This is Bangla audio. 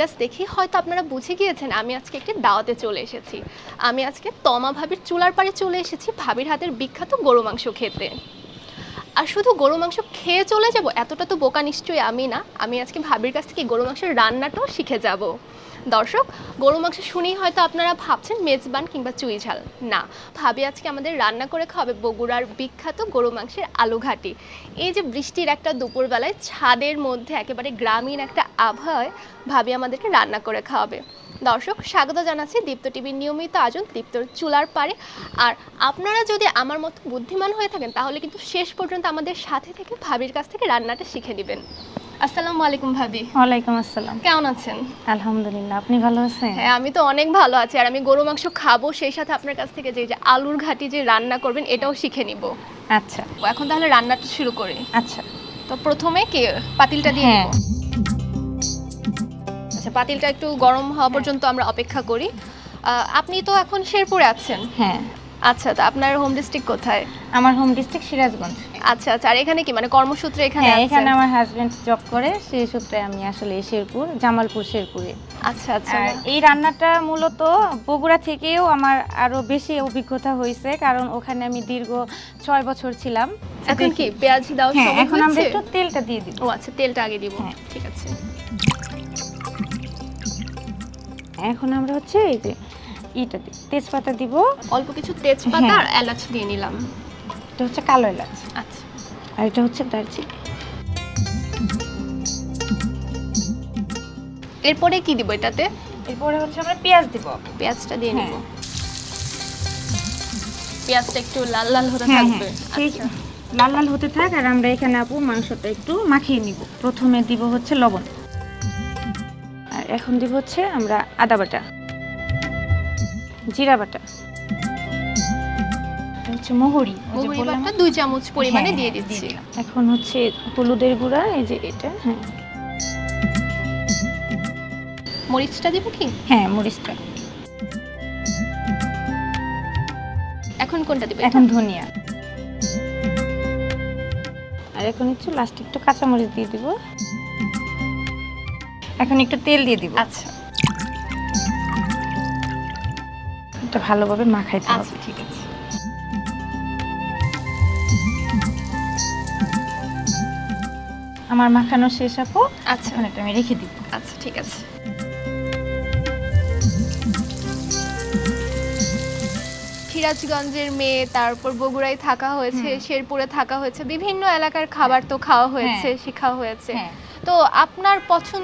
জাস্ট দেখি হয়তো আপনারা বুঝে গিয়েছেন আমি আজকে একটি দাওয়াতে চলে এসেছি। আমি আজকে তমা ভাবির চুলার পাড়ে চলে এসেছি ভাবির হাতের বিখ্যাত গরু মাংস খেতে। আর শুধু গরু মাংস খেয়ে চলে যাব এতটা তো বোকা নিশ্চয়ই আমি না। আমি আজকে ভাবির কাছ থেকে গরু মাংসের রান্নাটাও শিখে যাব। দর্শক, গরু মাংস শুনেই হয়তো আপনারা ভাবছেন মেজবান কিংবা চুই ঝাল। না, ভাবি আজকে আমাদের রান্না করে খাওয়াবে বগুড়ার বিখ্যাত গরু মাংসের আলু ঘাটি। এই যে বৃষ্টির একটা দুপুরবেলায় ছাদের মধ্যে একেবারে গ্রামীণ একটা আবহাওয়ায় ভাবি আমাদেরকে রান্না করে খাওয়াবে। দর্শক, স্বাগত জানাচ্ছি দীপ্ত টিভির নিয়মিত আয়োজন দীপ্তর চুলার পাড়ে। আর আপনারা যদি আমার মতো বুদ্ধিমান হয়ে থাকেন তাহলে কিন্তু শেষ পর্যন্ত আমাদের সাথে থেকে ভাবির কাছ থেকে রান্নাটা শিখে নেবেন। আসসালামু আলাইকুম ভাবি। ওয়ালাইকুম আসসালাম। কেমন আছেন? আলহামদুলিল্লাহ, আপনি ভালো আছেন? হ্যাঁ, আমি তো অনেক ভালো আছি। আর আমি গরু মাংস খাবো, সেই সাথে আপনার কাছ থেকে যে আলুর ঘাটি যে রান্না করবেন এটাও শিখে নিব। আচ্ছা এখন তাহলে রান্নাটা শুরু করি। আচ্ছা। তো প্রথমে কি পাতিলটা দিয়ে হ্যাঁ। দিব? আচ্ছা, পাতিলটা একটু গরম হওয়া পর্যন্ত আমরা অপেক্ষা করি। আপনি তো এখন শেরপুরে আছেন। হ্যাঁ। আচ্ছা, তো আপনার হোম ডিস্ট্রিক্ট কোথায়? আমার হোম ডিস্ট্রিক্ট সিরাজগঞ্জ। আচ্ছা আচ্ছা। আর এখানে কি মানে কর্মসূত্রে এখানে হ্যাঁ, আছেন? এখানে আমার হাজবেন্ড জব করে, সেই সূত্রে আমি আসলে শেরপুর, জামালপুর শেরপুরে। আচ্ছা আচ্ছা। আর এই রান্নাটা মূলত বগুড়া থেকেও আমার আরো বেশি অভিজ্ঞতা হয়েছে, কারণ ওখানে আমি দীর্ঘ 6 বছর ছিলাম। এখন কি পেঁয়াজ দাও হ্যাঁ, সময় এখন আমরা হয়েছে? একটু তেলটা দিয়ে দিব। ও আচ্ছা, তেলটা আগে দিব। হ্যাঁ। ঠিক আছে। এখন আমরা হচ্ছে এই যে ইটা দিব, তেজপাতা দিব। অল্প কিছু তেজপাতা হ্যাঁ। আর এলাচ দিয়ে নিলাম। এটা হচ্ছে কালো এলাচ, আচ্ছা। আর এটা হচ্ছে দারচিনি। এরপরে কি দিব এটাতে? এরপরে হচ্ছে আমরা পেঁয়াজ দিব। পেঁয়াজটা দিয়ে নিব। হ্যাঁ। পেঁয়াজটা একটু লাল লাল হতে হ্যাঁ থাকবে। হ্যাঁ, সেই আচ্ছা। লাল লাল হতে থাক। আর আমরা এখানে আপু মাংসটা একটু মাখিয়ে নিব। প্রথমে দিব হচ্ছে লবণ, আর এখন দিব হচ্ছে আমরা আদা বাটা, জিরা বাটা, হচ্ছে মোহরি, মহুরি বাটা 2 চামচ পরিমাণে দিয়ে হ্যাঁ, দিচ্ছি। দিলাম। এখন হচ্ছে হলুদের গুঁড়া, এই যে এটা। হ্যাঁ মরিচটা দিব কি? হ্যাঁ, মরিচটা। এখন কোনটা দিব? এখন ধনিয়া, আর এখন একটু লাস্টে একটু কাঁচামরিচ দিয়ে দিব। এখন একটু তেল দিয়ে দিব। আচ্ছা এটা ভালোভাবে মাখাইতে হবে। আচ্ছা, ঠিক আছে। আমার মাখানো শেষ আপু। আচ্ছা এখন এটা আমি রেখে দিব। আচ্ছা, ঠিক আছে। সিরাজগঞ্জের মেয়ে, তারপর বগুড়ায় থাকা হয়েছে, শেরপুরে থাকা হয়েছে, বিভিন্ন এলাকার খাবার তো খাওয়া হয়েছে, শেখা হয়েছে। হ্যাঁ। তো আপনার পছন্দ